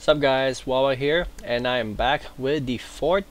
Sup guys, Wawa here, and I am back with the fourth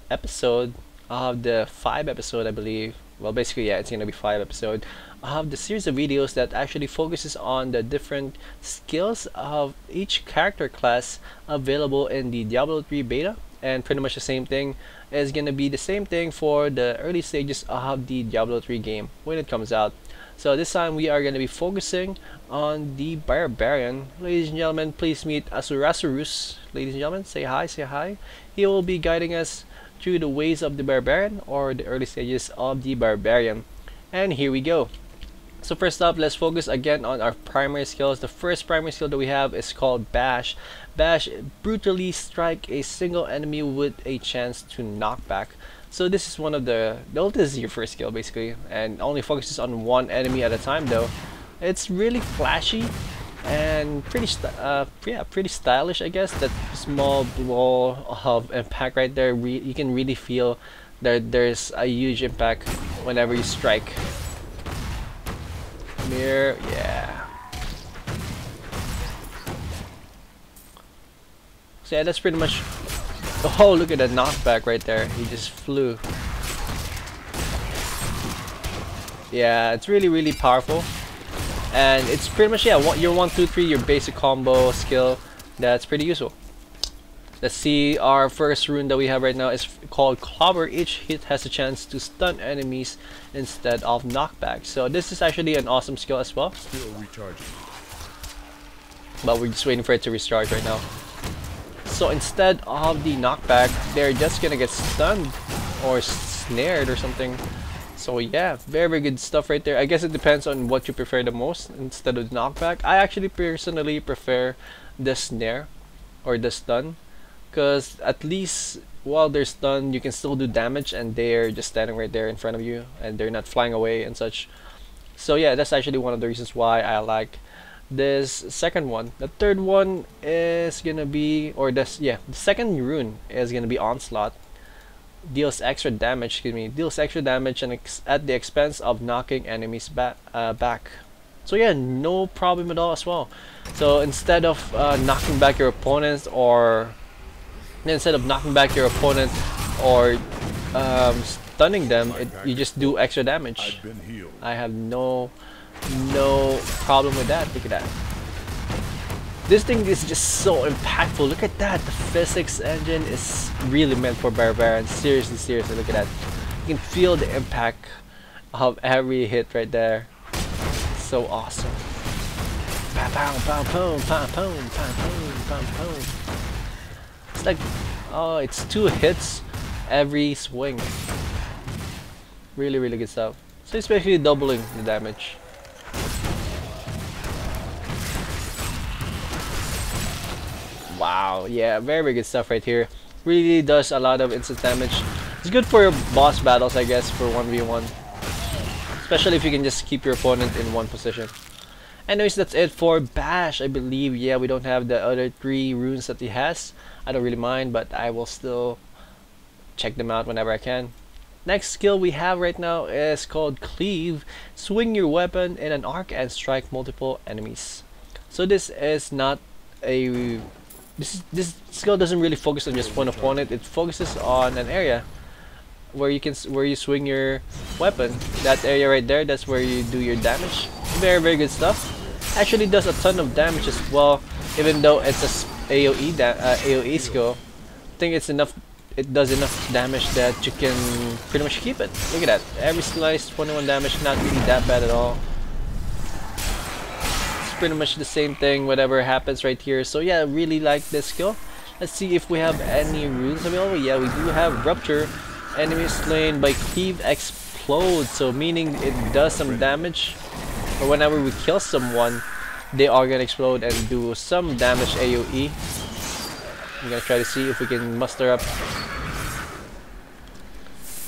episode of the 5 episode, I believe. Well, basically, yeah, it's gonna be 5 episode of the series of videos that actually focuses on the different skills of each character class available in the Diablo 3 beta, and pretty much the same thing is gonna be the same thing for the early stages of the Diablo 3 game when it comes out. So this time we are going to be focusing on the Barbarian. Ladies and gentlemen, please meet Asurasurus. Ladies and gentlemen, say hi, say hi. He will be guiding us through the ways of the Barbarian, or the early stages of the Barbarian. And here we go. So first up, let's focus again on our primary skills. The first primary skill that we have is called Bash. Bash brutally strike a single enemy with a chance to knock back. So this is one of this is your first skill basically, and only focuses on one enemy at a time though. It's really flashy and pretty stylish, I guess. That small ball of impact right there, you can really feel that there's a huge impact whenever you strike. Come here, yeah. So yeah, that's pretty much. Oh, look at that knockback right there. He just flew. Yeah, it's really powerful. And it's pretty much, yeah, your 1, 2, 3, your basic combo skill. That's pretty useful. Let's see, our first rune that we have right now is called Clobber. Each hit has a chance to stun enemies instead of knockback. So this is actually an awesome skill as well. Still recharging. But we're just waiting for it to recharge right now. So instead of the knockback, they're just gonna get stunned or snared or something. So yeah, very good stuff right there. I guess it depends on what you prefer the most instead of the knockback. I actually personally prefer the snare or the stun, because at least while they're stunned, you can still do damage and they're just standing right there in front of you and they're not flying away and such. So yeah, that's actually one of the reasons why I like this second one. The third one is gonna be, the second rune is gonna be Onslaught. Deals extra damage, deals extra damage and at the expense of knocking enemies back. So yeah, no problem at all as well. So instead of knocking back your opponents, or stunning them, you just do extra damage. I have no problem with that. Look at that. This thing is just so impactful. Look at that. The physics engine is really meant for Barbarian. Seriously, look at that. You can feel the impact of every hit right there. So awesome. It's like, oh, it's 2 hits every swing. Really good stuff. So it's basically doubling the damage. Wow, yeah, very good stuff right here. Really does a lot of instant damage. It's good for your boss battles, I guess, for 1v1. Especially if you can just keep your opponent in one position. Anyways, that's it for Bash, I believe. Yeah, we don't have the other 3 runes that he has. I don't really mind, but I will still check them out whenever I can. Next skill we have right now is called Cleave. Swing your weapon in an arc and strike multiple enemies. So this is not a... This skill doesn't really focus on just one opponent. It focuses on an area where you swing your weapon. That area right there, that's where you do your damage. Very good stuff. Actually does a ton of damage as well, even though it's a AoE skill. I think it's enough. It does enough damage that you can pretty much keep it. Look at that. Every slice, 21 damage, not really that bad at all. It's pretty much the same thing, whatever happens right here. So yeah, I really like this skill. Let's see if we have any runes available. Yeah, we do have Rupture. Enemies slain by Cleave explode. So meaning it does some damage. Or whenever we kill someone, they are gonna explode and do some damage AoE. I'm gonna try to see if we can muster up.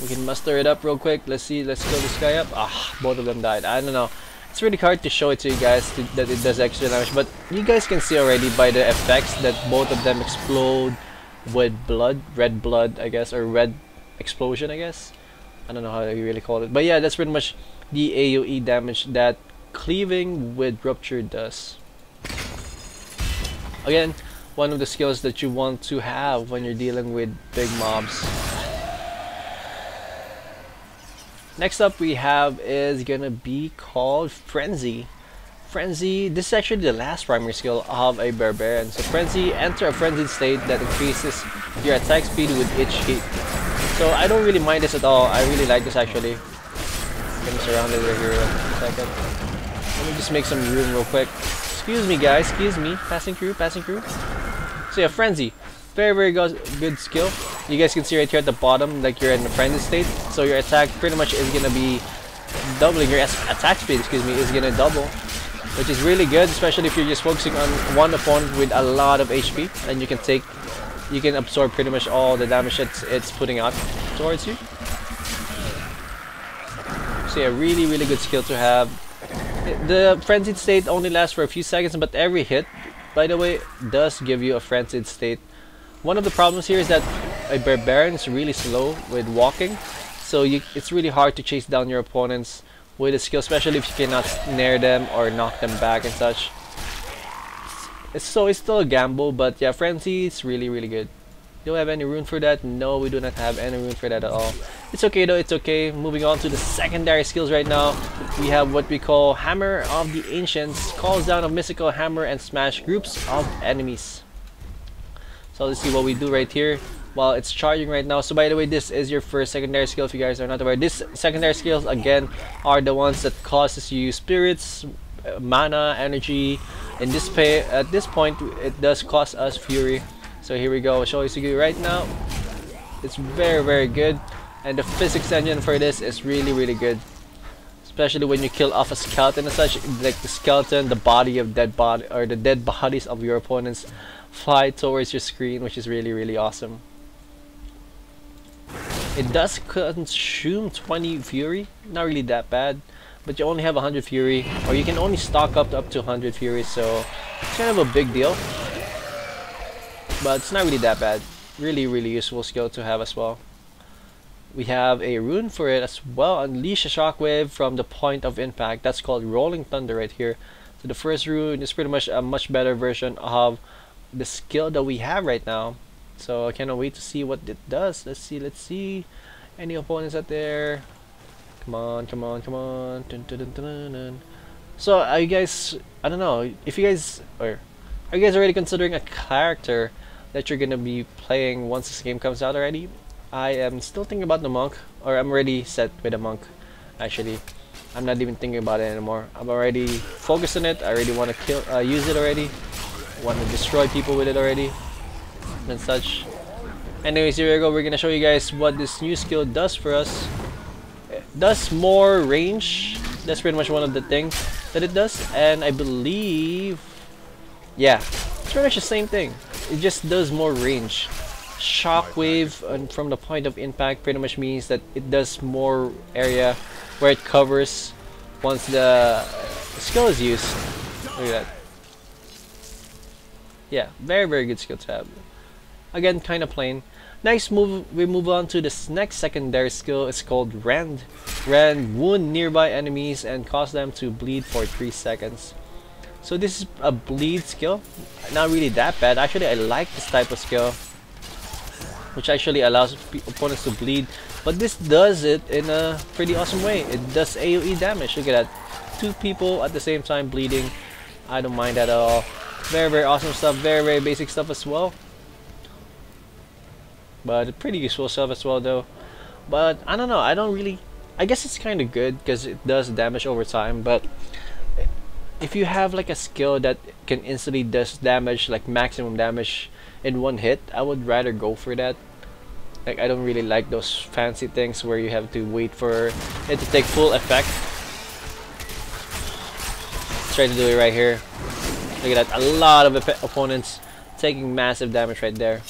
We can muster it up real quick. Let's see. Let's kill this guy up. Ah, both of them died. I don't know. It's really hard to show it to you guys that it does extra damage, but you guys can see already by the effects that both of them explode with blood, red blood, I guess, or red explosion, I guess. I don't know how you really call it, but yeah, that's pretty much the AoE damage that cleaving with ruptured does. Again, one of the skills that you want to have when you're dealing with big mobs. Next up we have is gonna be called Frenzy. Frenzy, this is actually the last primary skill of a Barbarian. So Frenzy, enter a frenzied state that increases your attack speed with each hit. So I don't really mind this at all. I really like this actually. Getting surrounded right here in a second. Let me just make some room real quick. Excuse me guys, excuse me. Passing through, passing through. So yeah, Frenzy. Very good skill. You guys can see right here at the bottom, like you're in a frenzied state. So your attack pretty much is gonna be doubling. Your attack speed, excuse me, is gonna double. Which is really good, especially if you're just focusing on one opponent with a lot of HP. And you can absorb pretty much all the damage that it's putting out towards you. So yeah, really good skill to have. The frenzied state only lasts for a few seconds, but every hit, by the way, does give you a frenzied state. One of the problems here is that a Barbarian is really slow with walking, so it's really hard to chase down your opponents with a skill, especially if you cannot snare them or knock them back and such. It's still a gamble, but yeah, Frenzy is really good. Do we have any rune for that? No, we do not have any rune for that at all. It's okay though, it's okay. Moving on to the secondary skills right now. We have what we call Hammer of the Ancients. Calls down a mystical hammer and smash groups of enemies. So let's see what we do right here while it's charging right now. So by the way, this is your first secondary skill if you guys are not aware. This secondary skills again are the ones that causes you spirits, mana, energy. In this at this point, it does cost us fury. So here we go, I'll show you right now. It's very good, and the physics engine for this is really good. Especially when you kill off a skeleton and such, like the skeleton, the body of dead body, or the dead bodies of your opponents fly towards your screen, which is really awesome. It does consume 20 fury, not really that bad, but you only have 100 fury, or you can only stock up to 100 fury, so it's kind of a big deal. But it's not really that bad. Really useful skill to have as well. We have a rune for it as well. Unleash a shockwave from the point of impact. That's called Rolling Thunder right here. So the first rune is pretty much a much better version of the skill that we have right now. So I cannot wait to see what it does. Let's see. Any opponents out there? Come on. Dun, dun, dun, dun, dun. So are you guys, I don't know, if you guys are you guys already considering a character that you're gonna be playing once this game comes out already? I am still thinking about the monk, or I'm already set with a monk. Actually, I'm not even thinking about it anymore. I'm already focused on it. I already want to use it already. Want to destroy people with it already, and such. Anyways, here we go. We're gonna show you guys what this new skill does for us. It does more range. That's pretty much one of the things that it does, and I believe, yeah, it's pretty much the same thing. It just does more range. Shockwave from the point of impact pretty much means that it does more area where it covers once the skill is used. Look at that. Yeah, very good skill to have. Again, kind of plain. Next we move on to this next secondary skill. It's called Rend. Rend, wound nearby enemies and cause them to bleed for 3 seconds. So this is a bleed skill. Not really that bad. Actually, I like this type of skill, which actually allows opponents to bleed. But this does it in a pretty awesome way. It does AoE damage. Look at that. 2 people at the same time bleeding. I don't mind that at all. Very awesome stuff. Very basic stuff as well. But pretty useful stuff as well though. But I don't know. I guess it's kind of good because it does damage over time. But if you have like a skill that can instantly does damage, like maximum damage in one hit, I would rather go for that. Like, I don't really like those fancy things where you have to wait for it to take full effect. Let's try to do it right here. Look at that, a lot of opponents taking massive damage right there.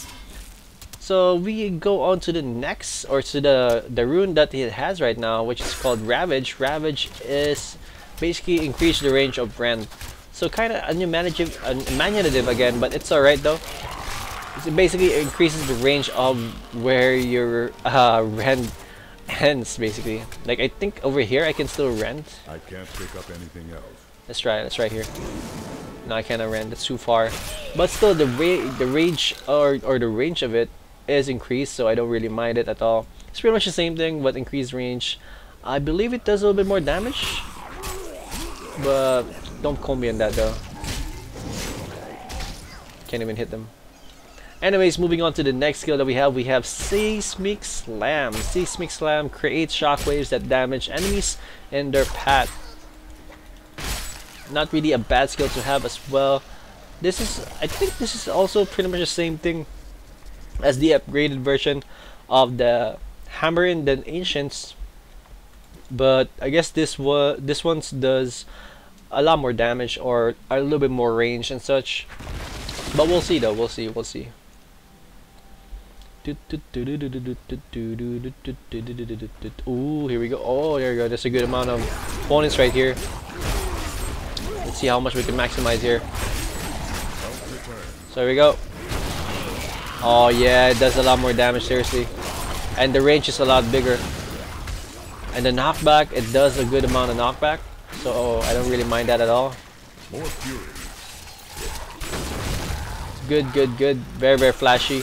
So we go on to the next, or to the rune that it has right now, which is called Ravage. Ravage is basically increase the range of Rend. So kind of unimaginative again, but it's alright though. It basically increases the range of where your Rend ends, basically. Like, I think over here I can still Rend. I can't pick up anything else. Let's try here. No, I cannot run. That's too far. But still, the range or the range of it is increased, so I don't really mind it at all. It's pretty much the same thing, but increased range. I believe it does a little bit more damage, but don't call me on that though. Can't even hit them. Anyways, moving on to the next skill that we have Seismic Slam. Seismic Slam creates shockwaves that damage enemies in their path. Not really a bad skill to have as well. I think this is also pretty much the same thing as the upgraded version of the Hammer in the Ancients, but I guess this one does a lot more damage or a little bit more range and such. But we'll see though. We'll see. Ooh, here we go. Oh, there we go. There's a good amount of opponents right here. Let's see how much we can maximize here. So here we go. Oh yeah, it does a lot more damage, seriously. And the range is a lot bigger. And the knockback, it does a good amount of knockback. So I don't really mind that at all. Good. Very flashy.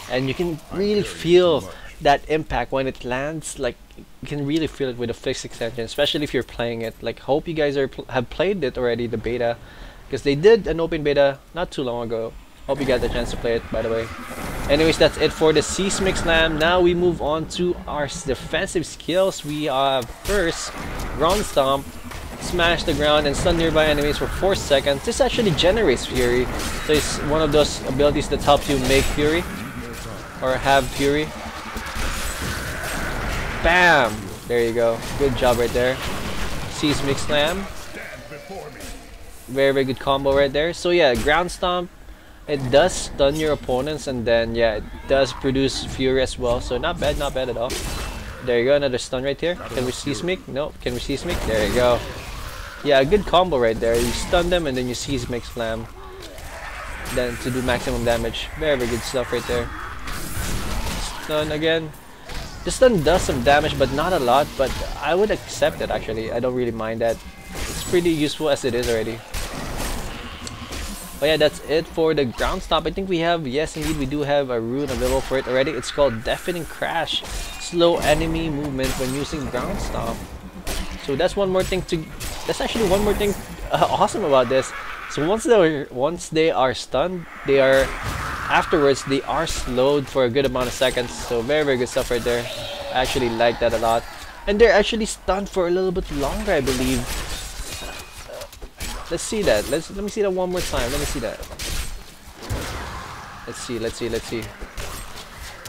And you can really feel that impact when it lands. Like, you can really feel it with the physics engine, especially if you're playing it. Like, hope you guys have played it already, the beta, because they did an open beta not too long ago. Hope you got the chance to play it, by the way. Anyways, that's it for the Seismic Slam. Now we move on to our defensive skills. We have first Ground Stomp. Smash the ground and stun nearby enemies for 4 seconds. This actually generates Fury, so it's one of those abilities that helps you make Fury or have Fury. Bam! There you go. Good job right there. Seismic Slam. Very good combo right there. So yeah, Ground Stomp, it does stun your opponents, and then yeah, it does produce Fury as well. So not bad at all. There you go, another stun right here. Can we Seismic? No. Can we Seismic? There you go. Yeah, a good combo right there. You stun them and then you Seismic Slam, then to do maximum damage. Very good stuff right there. Stun again. The stun does some damage, but not a lot. But I would accept it actually. I don't really mind that. It's pretty useful as it is already. But yeah, that's it for the Ground Stomp. I think we have, yes indeed, we do have a rune available for it already. It's called Deafening Crash. Slow enemy movement when using Ground Stomp. So that's one more thing that's actually one more thing awesome about this. So once they are stunned, afterwards they are slowed for a good amount of seconds. So very good stuff right there. I actually like that a lot. And they're actually stunned for a little bit longer, I believe. Let's see that. Let me see that one more time. Let me see that. Let's see.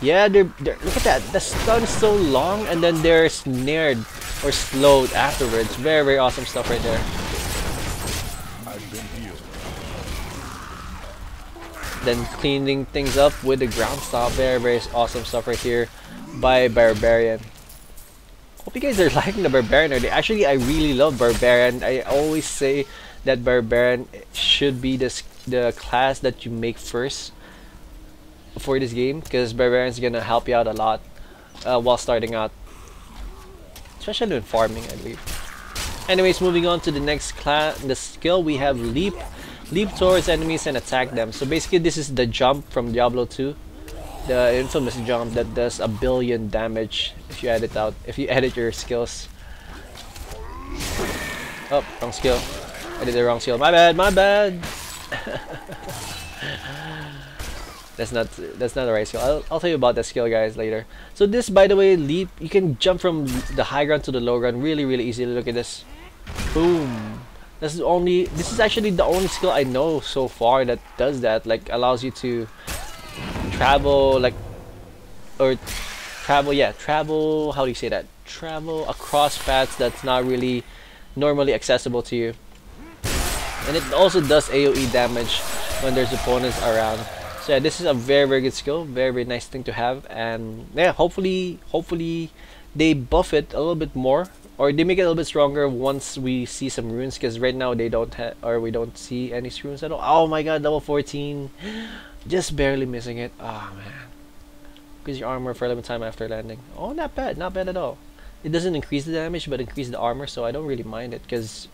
Yeah, they're look at that. The stun is so long, and then they're snared or slowed afterwards. Very awesome stuff right there. Then cleaning things up with the Ground Stomp. Very awesome stuff right here by Barbarian. Hope you guys are liking the Barbarian already. Actually, I really love Barbarian. I always say that Barbarian should be the class that you make first for this game, because Barbarian's gonna help you out a lot while starting out, especially in farming, I believe. Anyways, moving on to the next class, the skill, we have Leap. Leap towards enemies and attack them. So basically this is the jump from Diablo 2, the infamous jump that does 1 billion damage if you edit your skills. Oh, wrong skill. I did the wrong skill. My bad. That's not the right skill. I'll tell you about that skill, guys, later. So this, by the way, Leap, you can jump from the high ground to the low ground really easily. Look at this. Boom. This is actually the only skill I know so far that does that. Like, allows you to travel, travel, how do you say that? Travel across paths that's not really normally accessible to you. And it also does AoE damage when there's opponents around. So yeah, this is a very good skill, very nice thing to have. And yeah, hopefully they buff it a little bit more, or they make it a little bit stronger once we see some runes, because right now we don't see any runes at all. Oh my god, level 14, just barely missing it. Oh man, increase your armor for 11 time after landing. Oh, not bad at all. It doesn't increase the damage but increase the armor, so I don't really mind it, because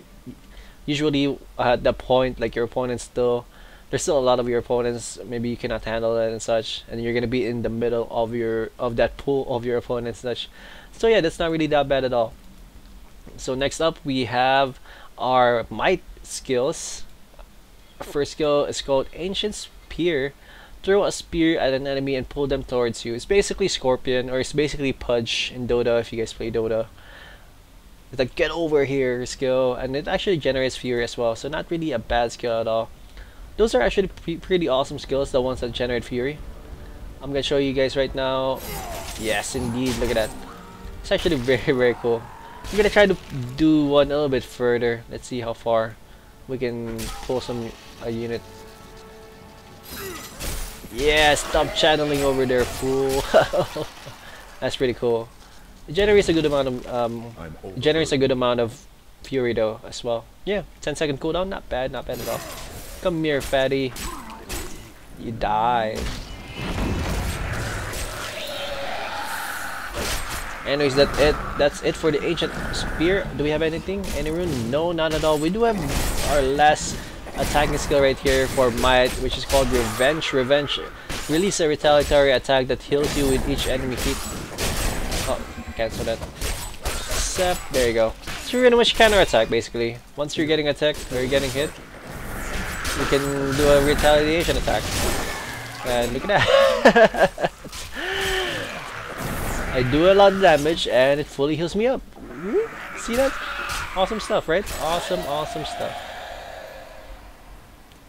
Usually at that point, like your opponent's still there's still a lot of your opponents. Maybe you cannot handle it and such, and you're gonna be in the middle of that pool of your opponents and such. So yeah, that's not really that bad at all. So next up we have our might skills. Our first skill is called Ancient Spear. Throw a spear at an enemy and pull them towards you. It's basically Scorpion, or it's basically Pudge in Dota if you guys play Dota. It's like get over here skill, and it actually generates fury as well, so not really a bad skill at all. Those are actually pretty awesome skills, the ones that generate fury. I'm gonna show you guys right now. Yes, indeed, look at that. It's actually very cool. I'm gonna try to do one a little bit further. Let's see how far we can pull a unit. Yeah, stop channeling over there, fool. That's pretty cool. It generates a good amount of fury though as well. Yeah, 10-second cooldown, not bad at all. Come here, fatty. You die. Anyways, that's it for the Ancient Spear. Do we have anything? Any rune? No, not at all. We do have our last attacking skill right here for Might, which is called Revenge. Revenge. Release a retaliatory attack that heals you with each enemy hit. Oh, cancel that. Except, there you go. So you're pretty much counter attack basically. Once you're getting attacked or you're getting hit, you can do a retaliation attack. And look at that. I do a lot of damage and it fully heals me up. See that? Awesome stuff, right? Awesome stuff.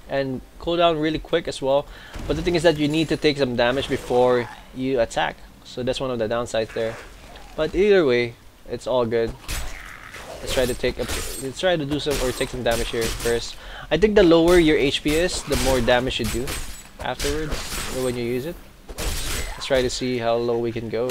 And cooldown really quick as well. But the thing is that you need to take some damage before you attack. So that's one of the downsides there. But either way, it's all good. Let's try to do some or take some damage here first. I think the lower your HP is, the more damage you do afterwards or when you use it. Let's try to see how low we can go.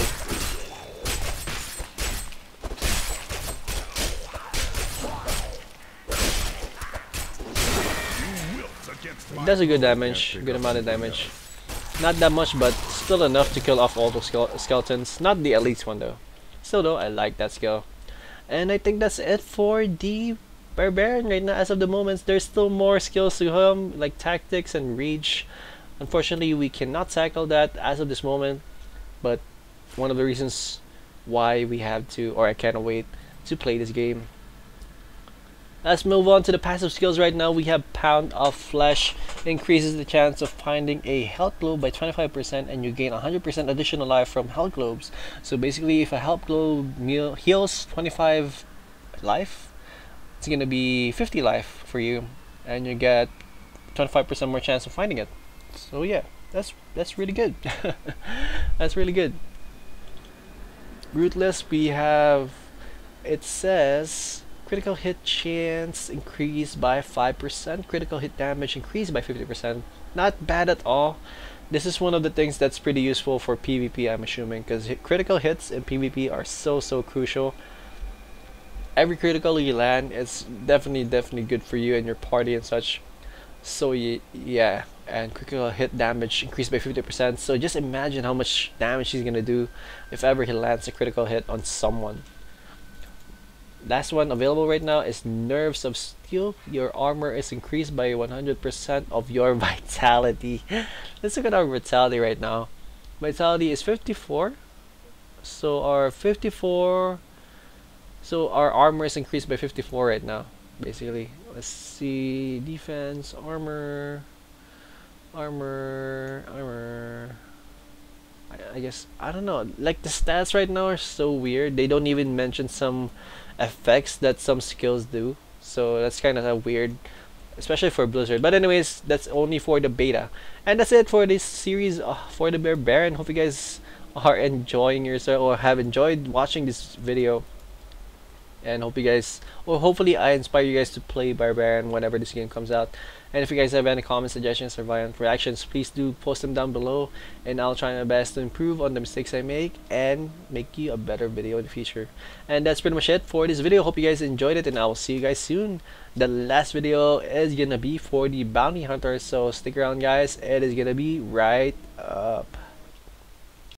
It does a good damage, good amount of damage. Not that much, but still enough to kill off all those skeletons. Not the elite one though. Still though, I like that skill. And I think that's it for the Barbarian right now. As of the moment, there's still more skills to come, like tactics and reach. Unfortunately, we cannot tackle that as of this moment. But one of the reasons why we have to, or I can't wait to play this game. Let's move on to the passive skills right now. We have Pound of Flesh. Increases the chance of finding a health globe by 25% and you gain 100% additional life from health globes. So basically, if a health globe heals 25 life, it's gonna be 50 life for you, and you get 25% more chance of finding it. So yeah, that's really good. That's really good. Ruthless, we have, it says critical hit chance increased by 5%, critical hit damage increased by 50%. Not bad at all. This is one of the things that's pretty useful for PvP, I'm assuming, because critical hits in PvP are so crucial. Every critical you land is definitely good for you and your party and such. So yeah, and critical hit damage increased by 50%. So just imagine how much damage he's gonna do if ever he lands a critical hit on someone. Last one available right now is Nerves of Steel. Your armor is increased by 100% of your vitality. Let's look at our vitality right now. Vitality is 54. So our armor is increased by 54 right now, basically. Let's see, defense, armor. I guess, I don't know, like the stats right now are so weird. They don't even mention some effects that some skills do, so that's kind of weird, especially for Blizzard. But anyways, that's only for the beta, and that's it for this series for the Barbarian. Hope you guys are enjoying yourself or have enjoyed watching this video, and hope you guys, or hopefully I inspire you guys to play Barbarian whenever this game comes out. And if you guys have any comments, suggestions, or violent reactions, please do post them down below, and I'll try my best to improve on the mistakes I make and make you a better video in the future. And that's pretty much it for this video. Hope you guys enjoyed it, and I will see you guys soon. The last video is gonna be for the bounty hunter, so stick around guys. It is gonna be right up.